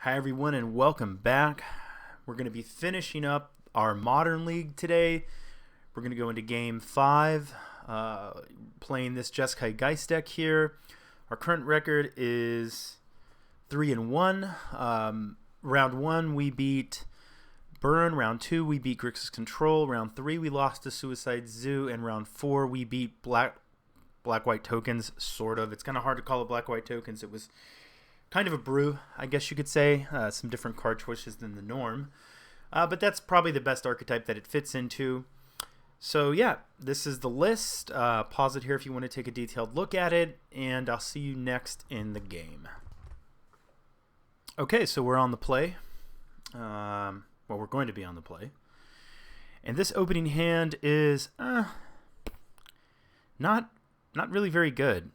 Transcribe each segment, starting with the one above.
Hi everyone and welcome back. We're going to be finishing up our Modern League today. We're going to go into Game 5, playing this Jeskai Geist deck here. Our current record is 3-1. Round 1 we beat Burn. Round 2 we beat Grixis Control. Round 3 we lost to Suicide Zoo. And round 4 we beat Black-White Tokens, sort of. It's kind of hard to call it Black-White Tokens. It was kind of a brew, I guess you could say. Some different card choices than the norm. But that's probably the best archetype that it fits into. So yeah, this is the list. Pause it here if you want to take a detailed look at it. And I'll see you next in the game. Okay, so we're on the play. Well, we're going to be on the play. And this opening hand is not really very good.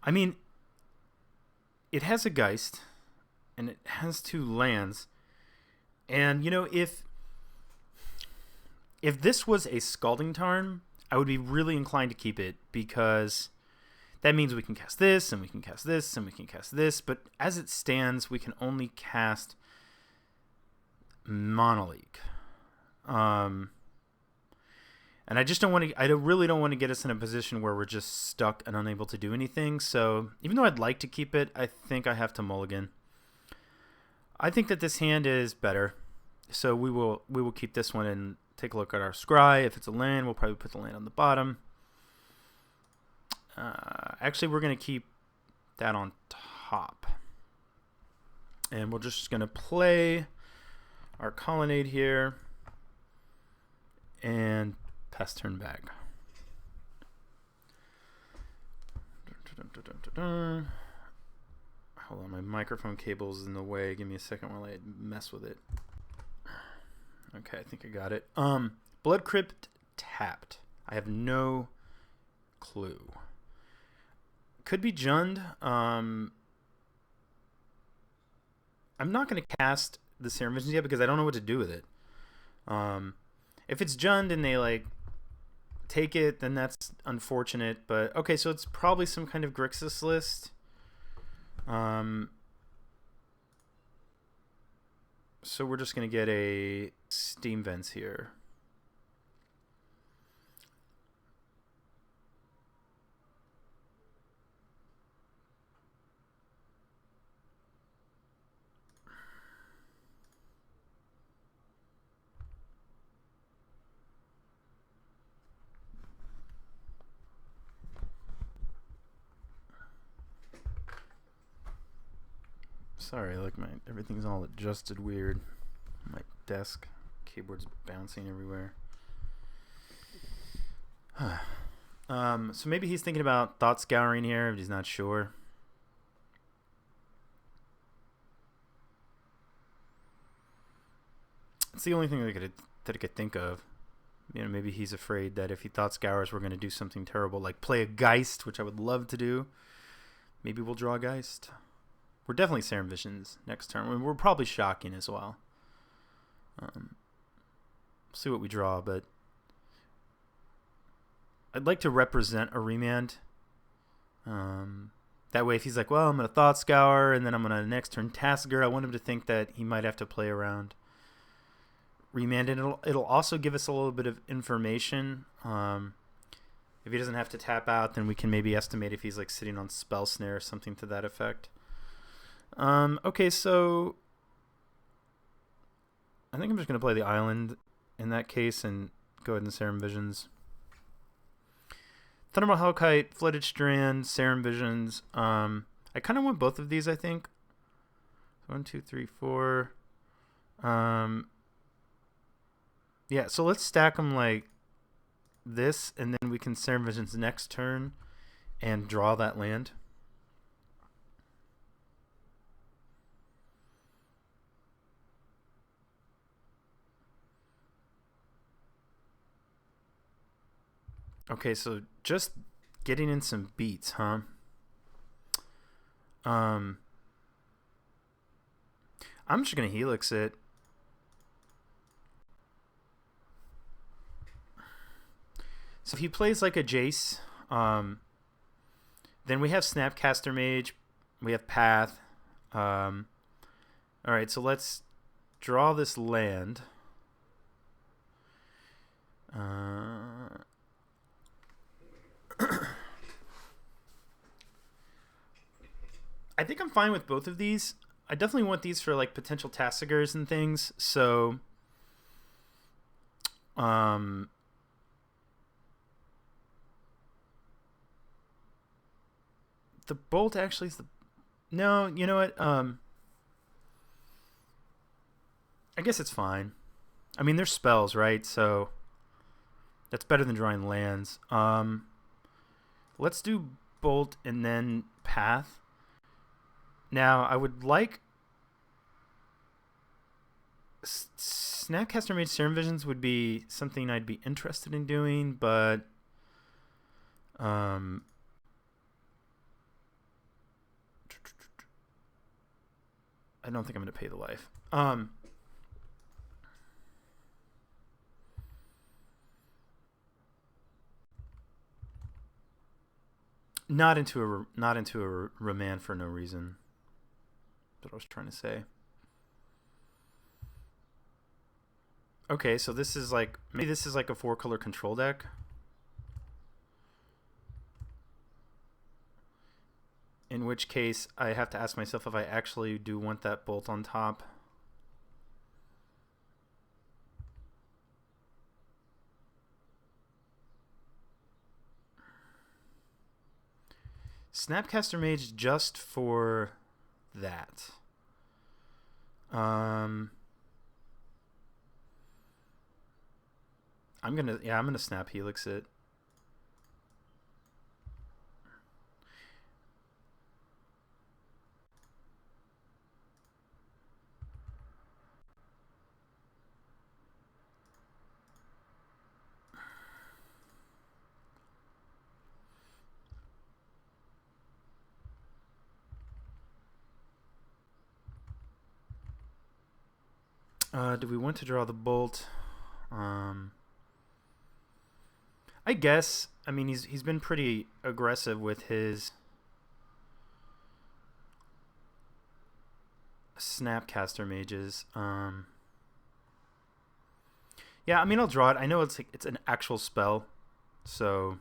I mean, it has a Geist, and it has 2 lands. And, you know, if this was a Scalding Tarn, I would be really inclined to keep it, because that means we can cast this, and we can cast this, and we can cast this. But as it stands, we can only cast Monoleague. And I just don't want to. I really don't want to get us in a position where we're just stuck and unable to do anything. So even though I'd like to keep it, I think I have to mulligan. I think that this hand is better, so we will keep this one and take a look at our scry. If it's a land, we'll probably put the land on the bottom. Actually, we're gonna keep that on top, and we're just gonna play our Colonnade here and pass turn back. Hold on, my microphone cable's in the way. Give me a second while I mess with it. Okay, I think I got it. Blood Crypt tapped. I have no clue. Could be Jund. I'm not going to cast the Serum Visions yet because I don't know what to do with it. If it's Jund and they take it, then that's unfortunate. But okay, so it's probably some kind of Grixis list. So we're just gonna get a Steam Vents here. Sorry, everything's all adjusted weird. My desk, keyboard's bouncing everywhere. So maybe he's thinking about Thought Scouring here, but he's not sure. It's the only thing that I could think of. You know, maybe he's afraid that if he Thought Scours, we're going to do something terrible, like play a Geist, which I would love to do. Maybe we'll draw a Geist. We're definitely Serum Visions next turn. I mean, we're probably Shocking as well. See what we draw, but I'd like to represent a Remand. That way, if he's like, well, I'm going to Thought Scour, and then I'm going to next turn Tasker, I want him to think that he might have to play around Remand. And it'll also give us a little bit of information. If he doesn't have to tap out, then we can maybe estimate if he's sitting on Spell Snare or something to that effect. Okay, so I think I'm just going to play the island in that case and go ahead and Serum Visions. Thunderbolt Hellkite, Flooded Strand, Serum Visions. I kind of want both of these, I think. 1, 2, 3, 4. Yeah, so let's stack them like this, and then we can Serum Visions next turn and draw that land. Okay, so just getting in some beats, huh? I'm just gonna Helix it. So if he plays like a Jace, then we have Snapcaster Mage, We have path. All right, so let's draw this land. I think I'm fine with both of these. I definitely want these for like potential Tassigers and things. So, the bolt actually is the. No, you know what? I guess it's fine. I mean, there's spells, right? So that's better than drawing lands. Let's do bolt and then path. Now, I would like Snapcaster Mage Serum Visions would be something I'd be interested in doing, but I don't think I'm going to pay the life. Not into a remand for no reason. That's what I was trying to say. Okay, so this is like maybe this is like a 4-color control deck. In which case, I have to ask myself if I actually do want that bolt on top. Snapcaster Mage just for that. I'm gonna Snap Helix it. Do we want to draw the bolt? I guess. I mean, he's been pretty aggressive with his Snapcaster Mages. Yeah, I mean, I'll draw it. I know it's an actual spell, so.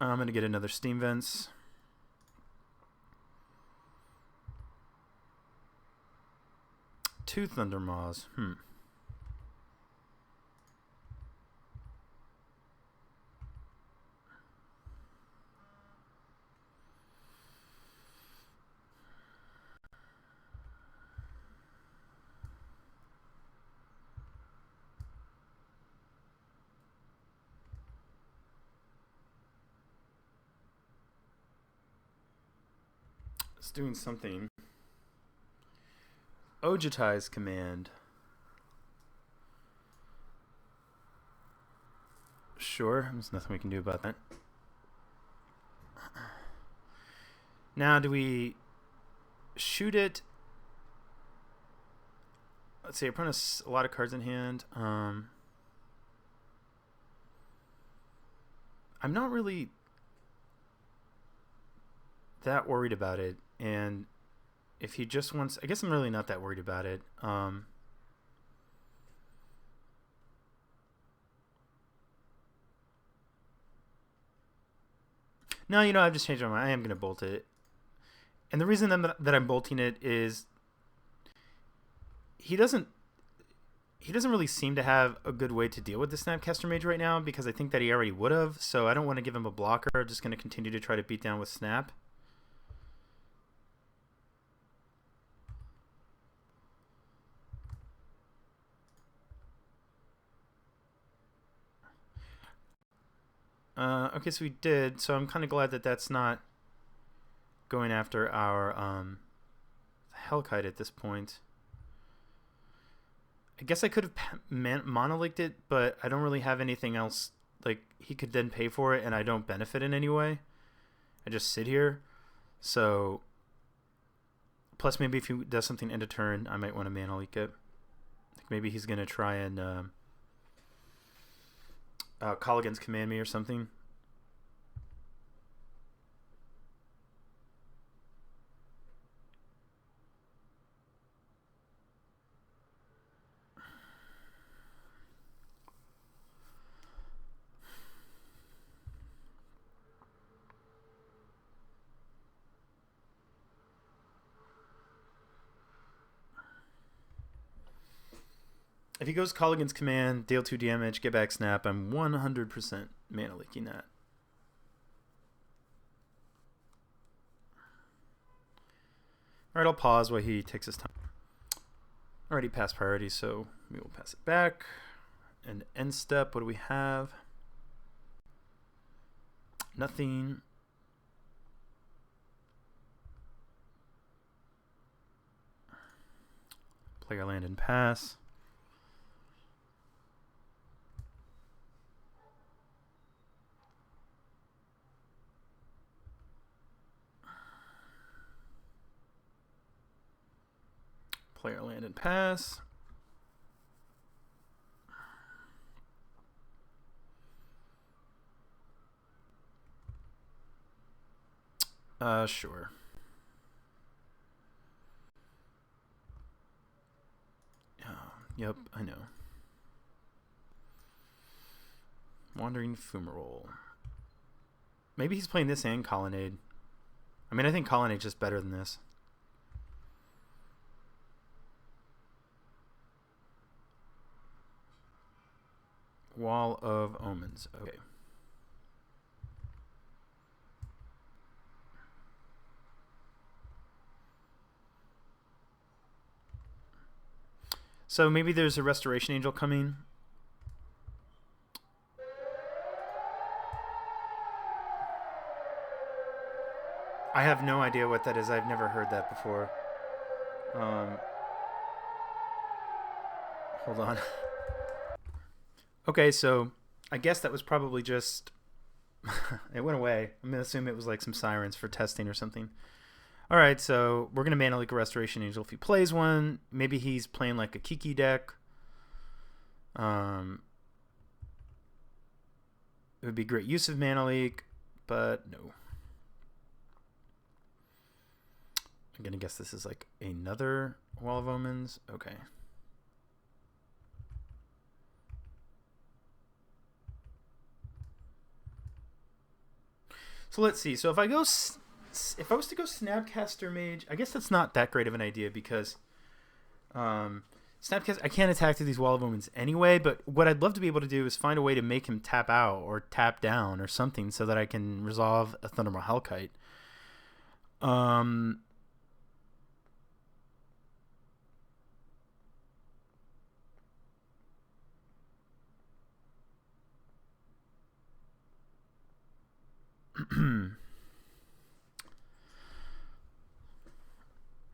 I'm going to get another Steam Vents. Two Thunder Maws. It's doing something. Ojutai's command. Sure, there's nothing we can do about that. Now, do we shoot it? Let's see, opponent has a lot of cards in hand. I'm not really that worried about it, and if he just wants, I guess I'm really not that worried about it. No, I've just changed my mind. I am going to bolt it. And the reason that I'm bolting it is he doesn't really seem to have a good way to deal with the Snapcaster Mage right now, because I think that he already would have, so I don't want to give him a blocker. I'm just going to continue to try to beat down with Snap. Okay, so we did. So I'm kind of glad that that's not going after our Hellkite at this point. I guess I could have monolithed it, but I don't really have anything else like he could then pay for it and I don't benefit in any way. I just sit here. So plus maybe if he does something end of turn, I might want to mana leak it. Like maybe he's gonna try and call against command me or something. If he goes call against command, deal 2 damage, get back snap, I'm 100% mana leaking that. Alright, I'll pause while he takes his time. Already passed priority, so we will pass it back. And end step, what do we have? Nothing. Player land and pass. Player land and pass. Sure. Yep, I know. Wandering Fumarole. Maybe he's playing this and Colonnade. I mean, I think Colonnade's just better than this. Wall of Omens. Okay. So maybe there's a Restoration Angel coming. I have no idea what that is. I've never heard that before. Hold on. Okay, so I guess that was probably just... it went away. I'm going to assume it was like some sirens for testing or something. Alright, so we're going to mana leak a Restoration Angel if he plays one. Maybe he's playing like a Kiki deck. It would be great use of mana leak, but no. I'm going to guess this is like another Wall of Omens. Okay. So let's see. So if I was to go Snapcaster Mage, I guess that's not that great of an idea because Snapcaster, I can't attack through these Wall of Omens anyway, but what I'd love to be able to do is find a way to make him tap out or tap down or something so that I can resolve a Thundermaw Hellkite.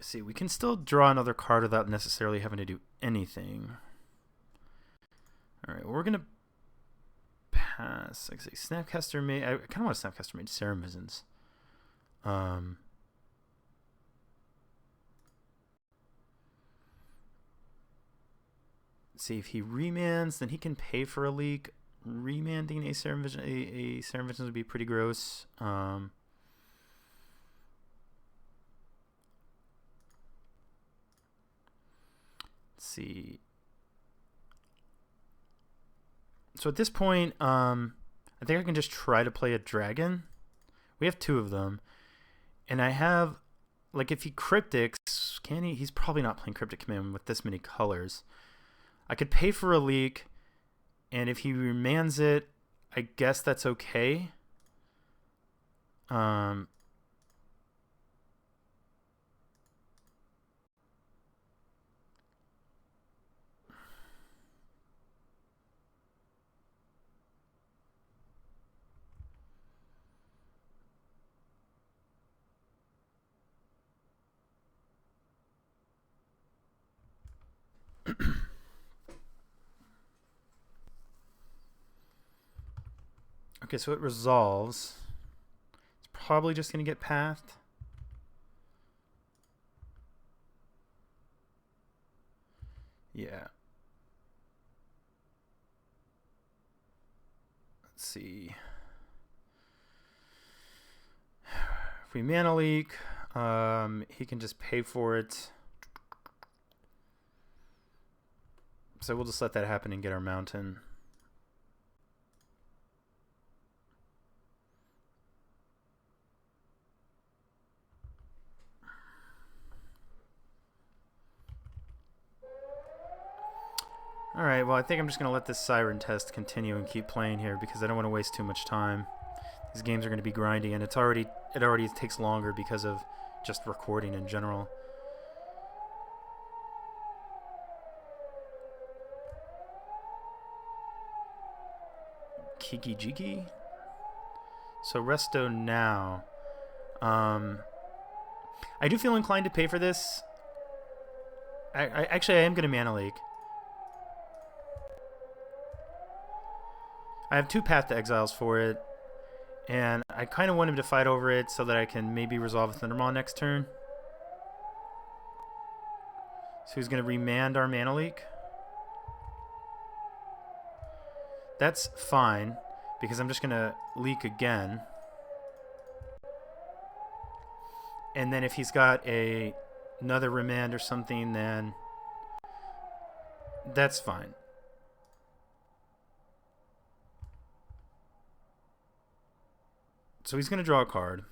See, we can still draw another card without necessarily having to do anything. Alright, well, we're going to pass. Like I say, Snapcaster Mage. I kind of want a Snapcaster Mage. Serum Visions. Let's see, if he remans, then he can pay for a leak. Remanding a Serum Vision, a Serum Vision would be pretty gross. Let's see. So at this point, I think I can just try to play a dragon. We have 2 of them, and I have, like, if he cryptics, can he? He's probably not playing Cryptic Command with this many colors. I could pay for a leak. And if he remands it, I guess that's okay. Okay, so it resolves. It's probably just going to get pathed. Yeah. Let's see. If we mana leak, he can just pay for it. So we'll just let that happen and get our mountain. Alright, well I think I'm just going to let this Siren test continue and keep playing here because I don't want to waste too much time. These games are going to be grindy, and it already takes longer because of just recording in general. Kiki Jiki? So resto now. I do feel inclined to pay for this. Actually, I am going to mana leak. I have 2 Path to Exiles for it, and I kind of want him to fight over it so that I can maybe resolve a Thundermaw next turn. So he's going to remand our mana leak. That's fine, because I'm just going to leak again. And then if he's got another remand or something, then that's fine. So he's going to draw a card.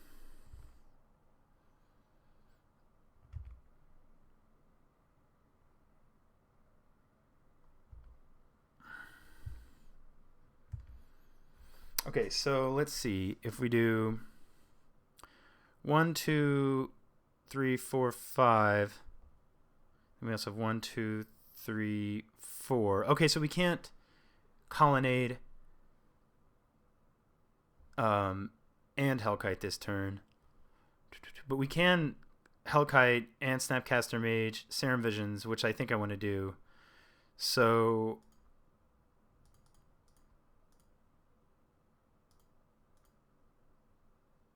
Okay, so let's see. If we do 1, 2, 3, 4, 5. And we also have 1, 2, 3, 4. Okay, so we can't Colonnade and Hellkite this turn. But we can Hellkite and Snapcaster Mage, Serum Visions, which I think I want to do. So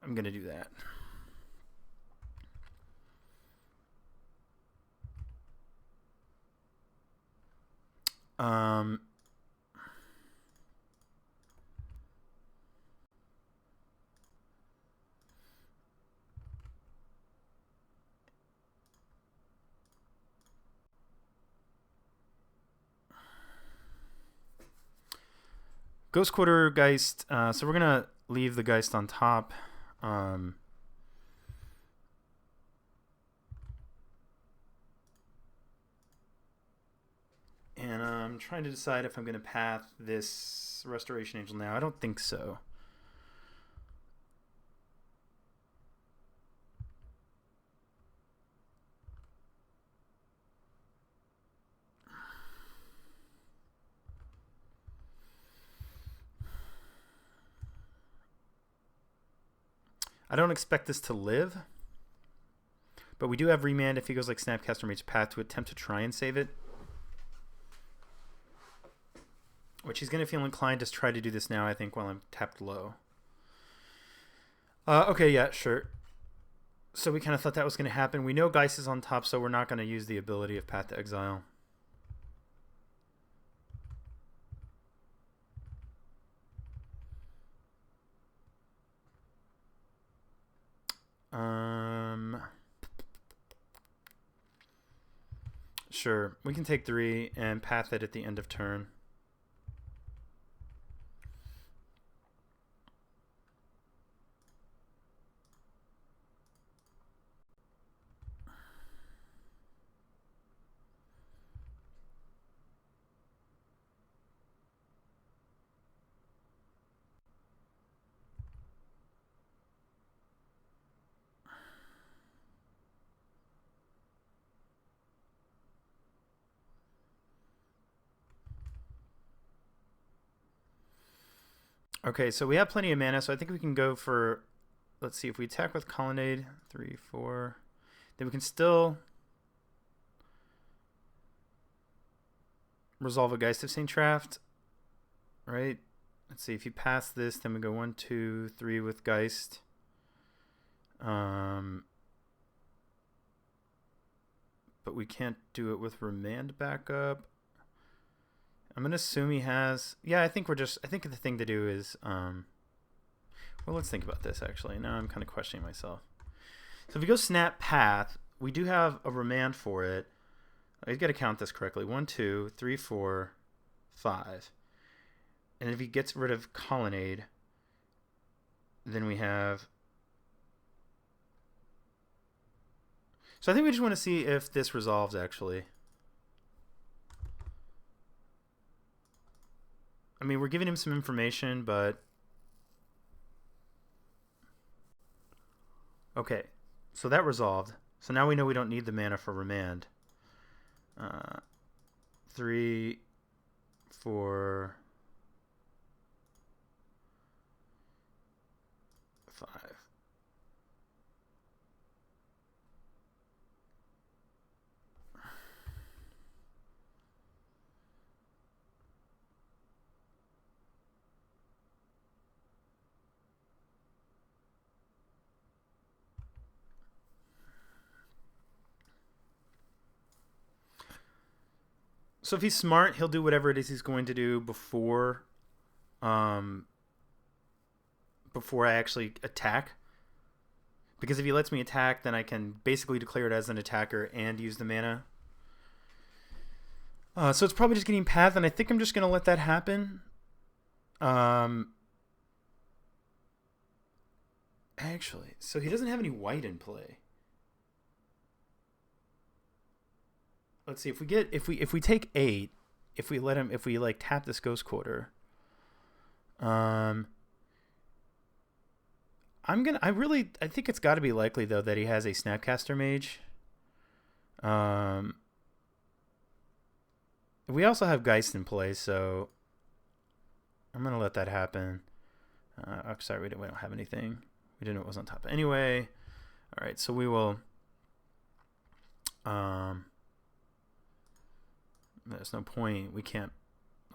I'm going to do that. Ghost Quarter Geist. So we're going to leave the Geist on top. And I'm trying to decide if I'm going to path this Restoration Angel now. I don't think so. I don't expect this to live, but we do have remand if he goes like Snapcaster Mage Path to attempt to try and save it. Which he's going to feel inclined to try to do this now, I think, while I'm tapped low. Okay, yeah, sure. So we kind of thought that was going to happen. We know Geist is on top, so we're not going to use the ability of Path to Exile. Sure, we can take 3 and path it at the end of turn. Okay, so we have plenty of mana, so I think we can go for, let's see, if we attack with Colonnade, 3, 4, then we can still resolve a Geist of Saint Traft, right? let's see, if you pass this, then we go 1, 2, 3 with Geist. But we can't do it with Remand backup. I'm gonna assume he has. Yeah, I think the thing to do is well, let's think about this actually. Now I'm kind of questioning myself. So if we go Snap Path, we do have a Remand for it. I've got to count this correctly. 1, 2, 3, 4, 5. And if he gets rid of Colonnade, then we have. So I think we just want to see if this resolves actually. I mean, we're giving him some information, but okay. So that resolved. So now we know we don't need the mana for Remand. 3, 4, 5. So if he's smart, he'll do whatever it is he's going to do before I actually attack. Because if he lets me attack, then I can basically declare it as an attacker and use the mana. So it's probably just getting Path, and I think I'm just going to let that happen. Actually, so he doesn't have any white in play. Let's see, if we take 8, if we like tap this Ghost Quarter, I think it's got to be likely though that he has a Snapcaster Mage. We also have Geist in play, so I'm gonna let that happen. Oh, sorry, we don't have anything. We didn't know it was on top. Anyway, all right, so we will. There's no point. We can't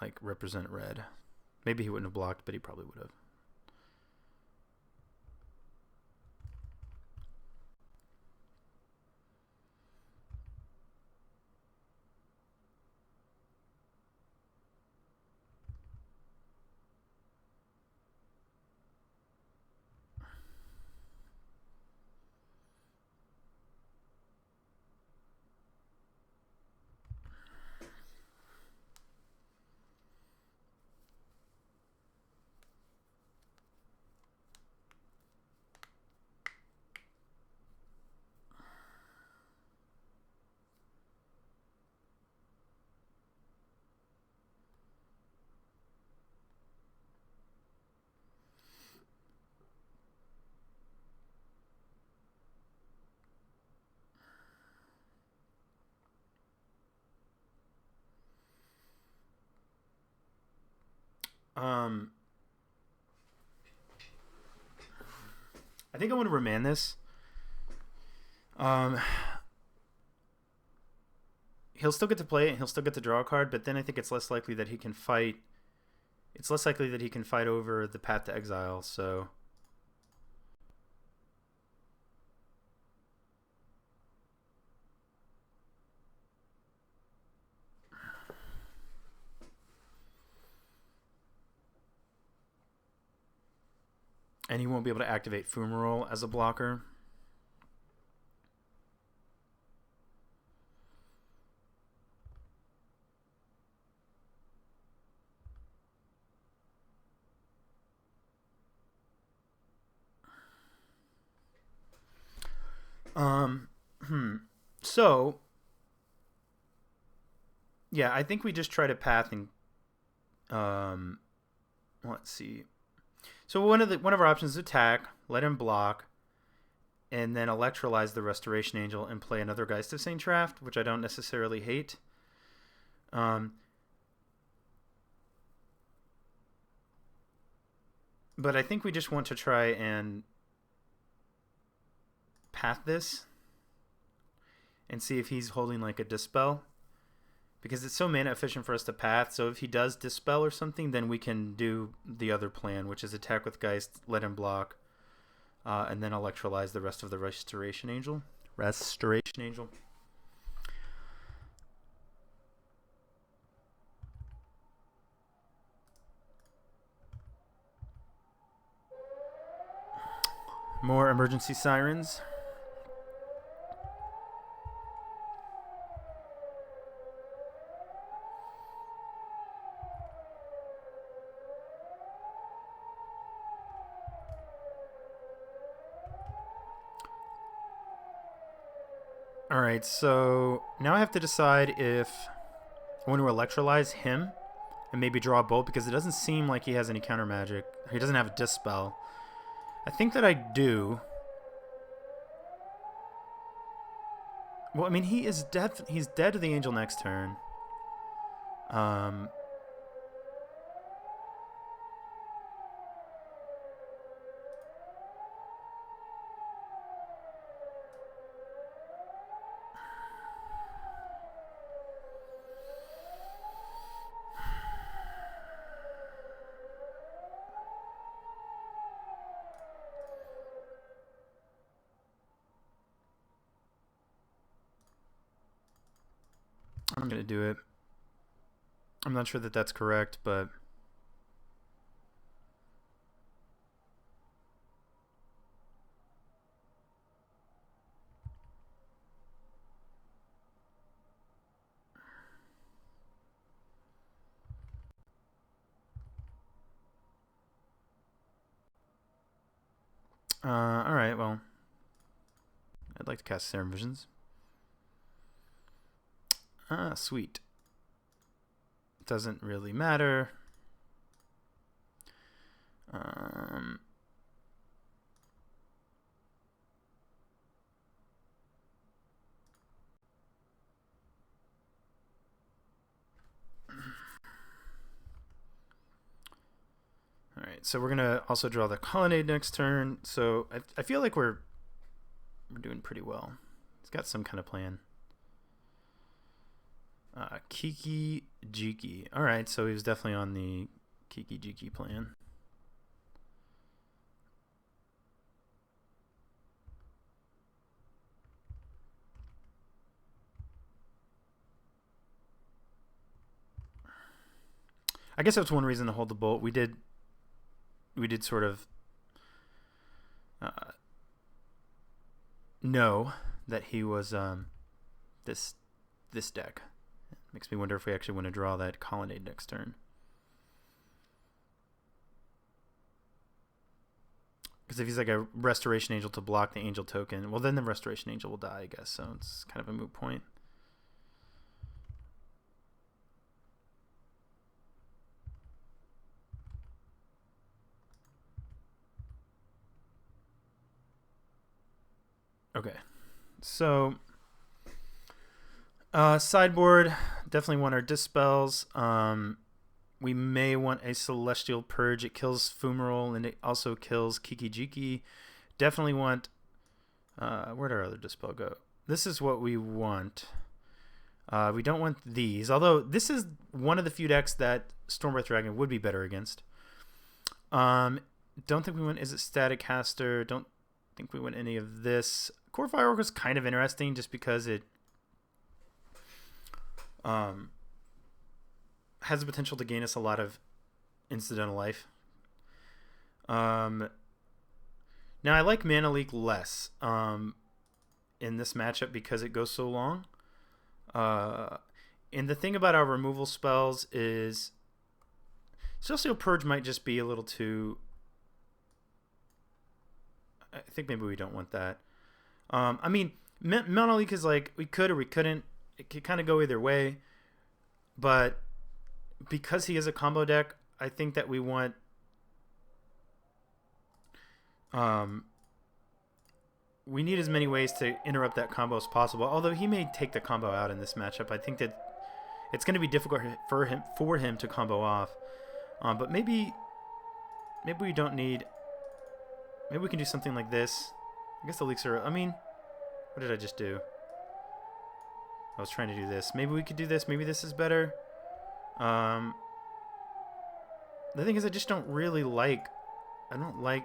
like represent red. Maybe he wouldn't have blocked, but he probably would have. I think I want to remand this. He'll still get to play it, and he'll still get to draw a card, but then I think it's less likely that he can fight. It's less likely that he can fight over the Path to Exile, so. And he won't be able to activate Fumarole as a blocker. So, yeah, I think we just try to path and, let's see. So one of our options is attack, let him block, and then electrolyze the Restoration Angel and play another Geist of Saint Traft, which I don't necessarily hate. But I think we just want to try and path this and see if he's holding like a Dispel. because it's so mana efficient for us to path. So if he does Dispel or something, then we can do the other plan, which is attack with Geist, let him block, and then electrolyze the rest of the Restoration Angel. Restoration Angel. More emergency sirens. Alright, so now I have to decide if I want to electrolyze him and maybe draw a bolt, because it doesn't seem like he has any counter magic. He doesn't have a Dispel. I think that I do. Well, I mean, he's dead to the Angel next turn. I'm going to do it. I'm not sure that that's correct, but... alright, well... I'd like to cast Serum Visions. Sweet. Doesn't really matter. Alright, so we're going to also draw the Colonnade next turn. So I feel like we're doing pretty well. He's got some kind of plan. Kiki Jiki. Alright, so he was definitely on the Kiki Jiki plan. I guess that's one reason to hold the bolt. We did sort of know that he was this deck. Makes me wonder if we actually want to draw that Colonnade next turn. Because if he's like a Restoration Angel to block the Angel token, well, then the Restoration Angel will die, I guess. So it's kind of a moot point. Okay. So... sideboard, definitely want our Dispels. We may want a Celestial Purge. It kills Fumarole and it also kills Kiki Jiki. Definitely want... where'd our other Dispel go? This is what we want. We don't want these. Although this is one of the few decks that Stormbreath Dragon would be better against. Don't think we want... Is it Static Caster? Don't think we want any of this. Core Firework is kind of interesting just because it... has the potential to gain us a lot of incidental life. Now I like Mana Leak less in this matchup because it goes so long. And the thing about our removal spells is Celestial Purge might just be a little too... I think maybe we don't want that. I mean, Mana Leak is like, we could or we couldn't. It could kind of go either way, but because he is a combo deck, I think that we want we need as many ways to interrupt that combo as possible. Although he may take the combo out in this matchup, I think that it's going to be difficult for him to combo off. But maybe we don't need. Maybe we can do something like this. I guess the leaks are. I mean, what did I just do? I was trying to do this. Maybe we could do this. Maybe this is better. The thing is, I just don't really like... I don't like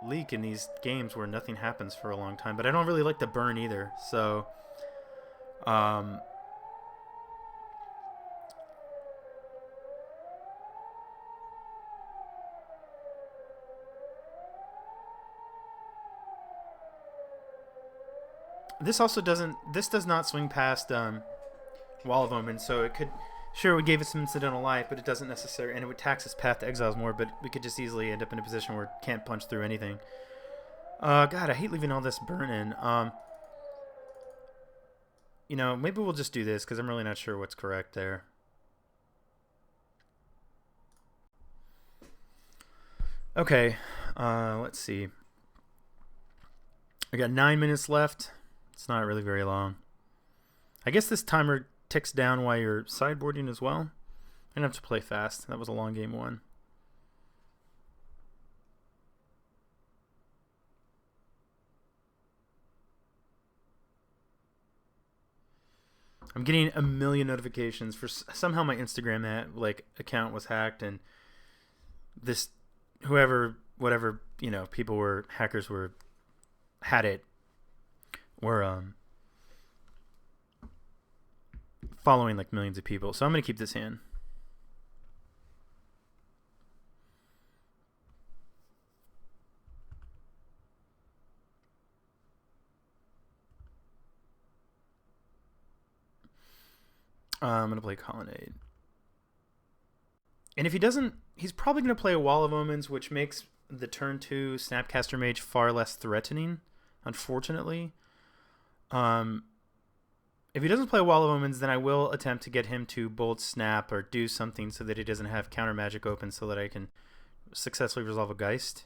leak in these games where nothing happens for a long time. But I don't really like the burn either. So... this also doesn't... This does not swing past Wall of Omen, so it could... Sure, we gave it some incidental life, but it doesn't necessarily... And it would tax its path to exiles more, but we could just easily end up in a position where it can't punch through anything. God, I hate leaving all this burn in. You know, maybe we'll just do this, because I'm really not sure what's correct there. Okay, let's see. I got 9 minutes left. It's not really very long. I guess this timer ticks down while you're sideboarding as well. I didn't have to play fast. That was a long game one. I'm getting a million notifications for somehow my Instagram account was hacked, and this whatever people were hackers were had it were following like millions of people. So I'm gonna keep this hand. I'm gonna play Colonnade. And if he doesn't, he's probably gonna play a Wall of Omens, which makes the turn 2 Snapcaster Mage far less threatening, unfortunately. If he doesn't play Wall of Omens, then I will attempt to get him to Bolt Snap or do something so that he doesn't have counter magic open so that I can successfully resolve a Geist.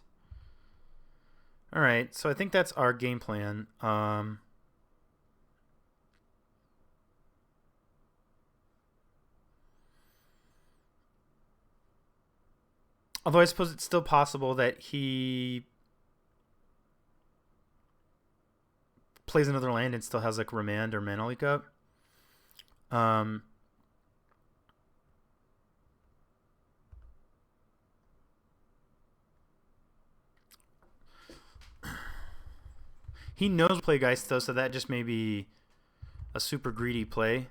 Alright, so I think that's our game plan. Although I suppose it's still possible that he plays another land and still has like Remand or Mana Leak up. He knows play Geist though, so that just may be a super greedy play.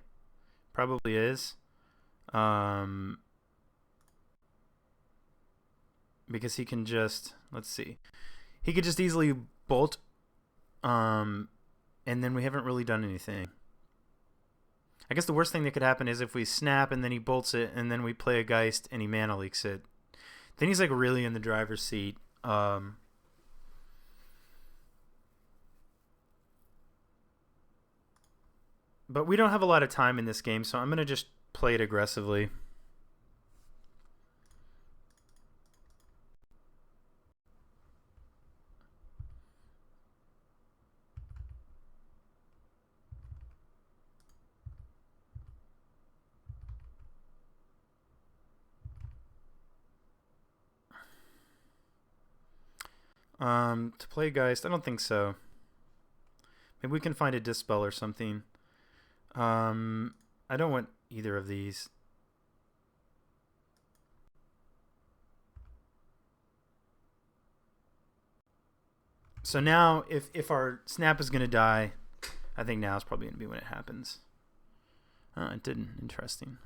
Probably is. Because he can just, let's see, he could just easily bolt, and then we haven't really done anything. I guess the worst thing that could happen is if we snap and then he bolts it, and then we play a Geist and he Mana Leaks it. Then he's like really in the driver's seat. But we don't have a lot of time in this game, so I'm gonna just play it aggressively. To play Geist, I don't think so. Maybe we can find a Dispel or something. I don't want either of these. So now, if our snap is going to die, I think now is probably going to be when it happens. It didn't. Interesting.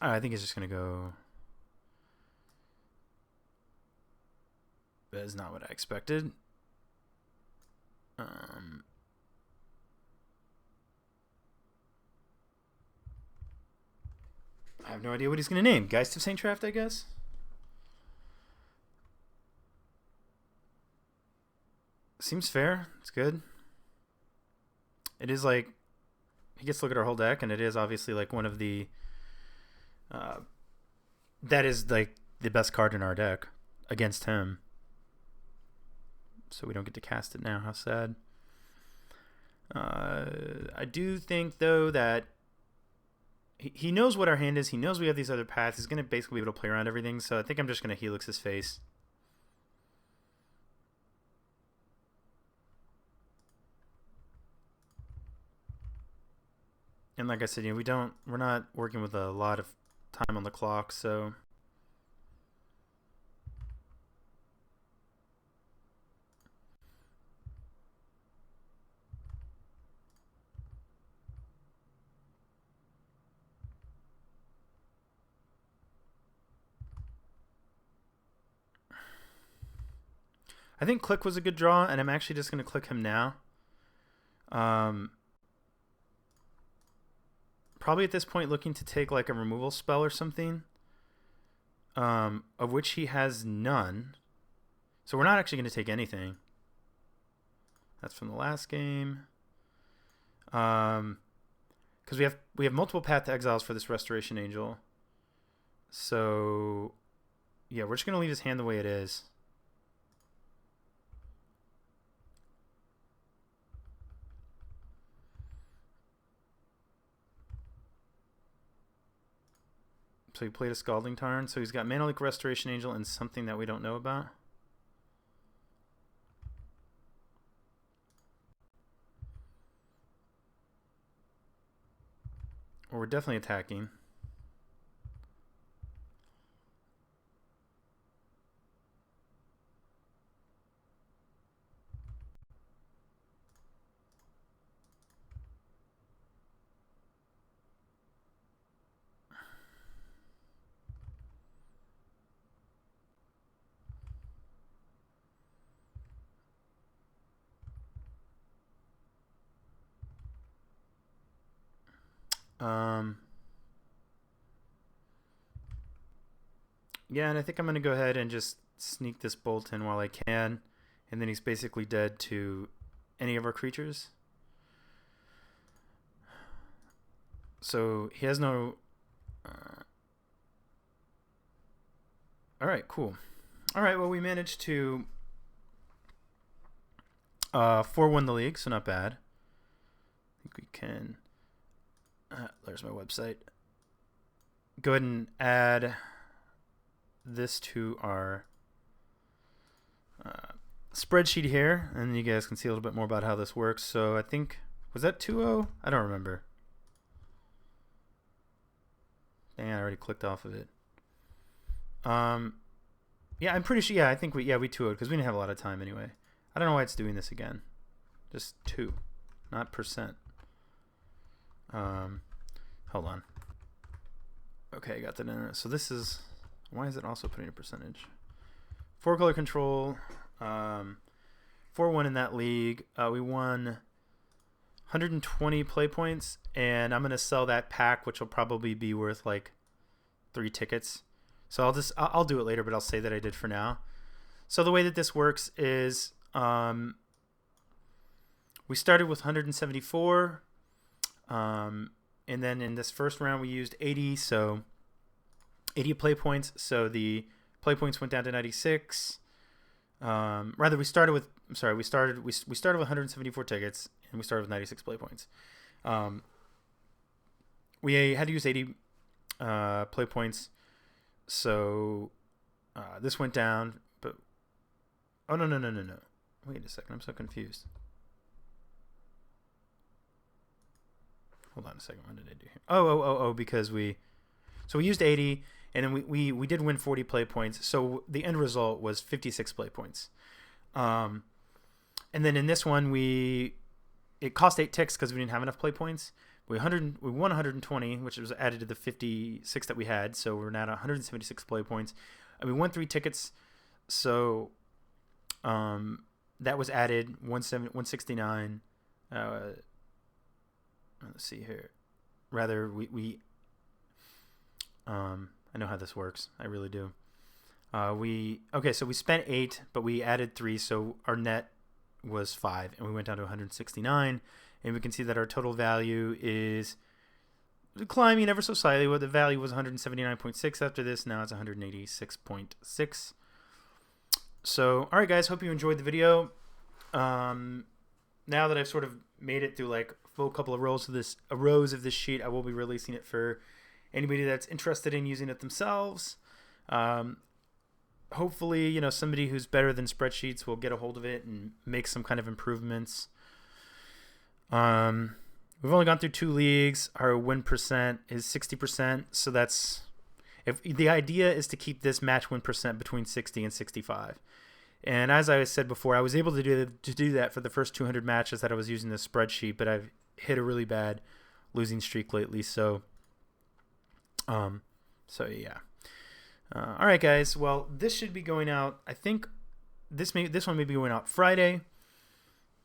I think it's just going to go... That is not what I expected. I have no idea what he's going to name. Geist of St. Traft, I guess? Seems fair. It's good. It is like... He gets to look at our whole deck, and it is obviously like one of the... that is like the best card in our deck against him. So we don't get to cast it now. How sad. I do think, though, that he knows what our hand is. He knows we have these other paths. He's going to basically be able to play around everything. So I think I'm just going to Helix his face. And like I said, we're not working with a lot of time on the clock, so I think Click was a good draw, and I'm actually just going to click him now. Probably at this point looking to take like a removal spell or something, of which he has none. So we're not actually going to take anything. That's from the last game. Because we have multiple Path to Exiles for this Restoration Angel. So yeah, we're just going to leave his hand the way it is. So he played a Scalding Tarn. So he's got Mana Leak, Restoration Angel, and something that we don't know about. Or we're definitely attacking. Yeah, and I think I'm going to go ahead and just sneak this bolt in while I can. And then he's basically dead to any of our creatures. So he has no... Alright, cool. Alright, well, we managed to 4-1 the league, so not bad. I think we can... there's my website. Go ahead and add this to our spreadsheet here, and you guys can see a little bit more about how this works. So I think, was that 2-0? I don't remember. Dang, I already clicked off of it. Yeah, I'm pretty sure. Yeah, I think we 2-0'd because we didn't have a lot of time anyway. I don't know why it's doing this again. Just 2, not percent. Hold on. Okay, I got that in. So this is, why is it also putting a percentage? 4-color control, 4-1 in that league. We won 120 play points, and I'm gonna sell that pack, which will probably be worth like 3 tickets. So I'll do it later, but I'll say that I did for now. So the way that this works is, we started with 174. And then in this first round we used 80, so 80 play points. So the play points went down to 96. Rather, we started with 174 tickets, and we started with 96 play points. We had to use 80 play points, so this went down. But oh no! Wait a second, I'm so confused. Hold on a second. What did I do here? Oh, because we used 80, and then we did win 40 play points. So the end result was 56 play points. And then in this one, it cost 8 ticks because we didn't have enough play points. We won 120, which was added to the 56 that we had. So we're now at 176 play points. And we won 3 tickets. So that was added 169. Let's see here. Rather, I know how this works. I really do. Okay, so we spent 8, but we added 3, so our net was 5, and we went down to 169. And we can see that our total value is climbing ever so slightly. Well, the value was 179.6 after this. Now it's 186.6. So, all right, guys. Hope you enjoyed the video. Now that I've sort of made it through like a full couple of rows of this sheet, I will be releasing it for anybody that's interested in using it themselves. Hopefully, somebody who's better than spreadsheets will get a hold of it and make some kind of improvements. We've only gone through 2 leagues. Our win percent is 60%. So that's, if the idea is to keep this match win percent between 60 and 65. And as I said before, I was able to do that for the first 200 matches that I was using this spreadsheet, but I've hit a really bad losing streak lately. So yeah. All right, guys. Well, this should be going out. I think this one may be going out Friday.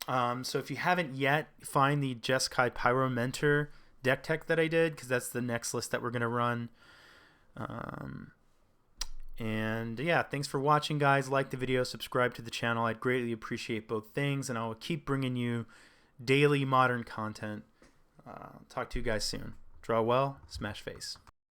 So if you haven't yet, find the Jeskai Pyro Mentor deck tech that I did, because that's the next list that we're gonna run. And yeah, thanks for watching, guys. Like the video, subscribe to the channel. I'd greatly appreciate both things, and I will keep bringing you daily modern content. Talk to you guys soon. Draw well, smash face.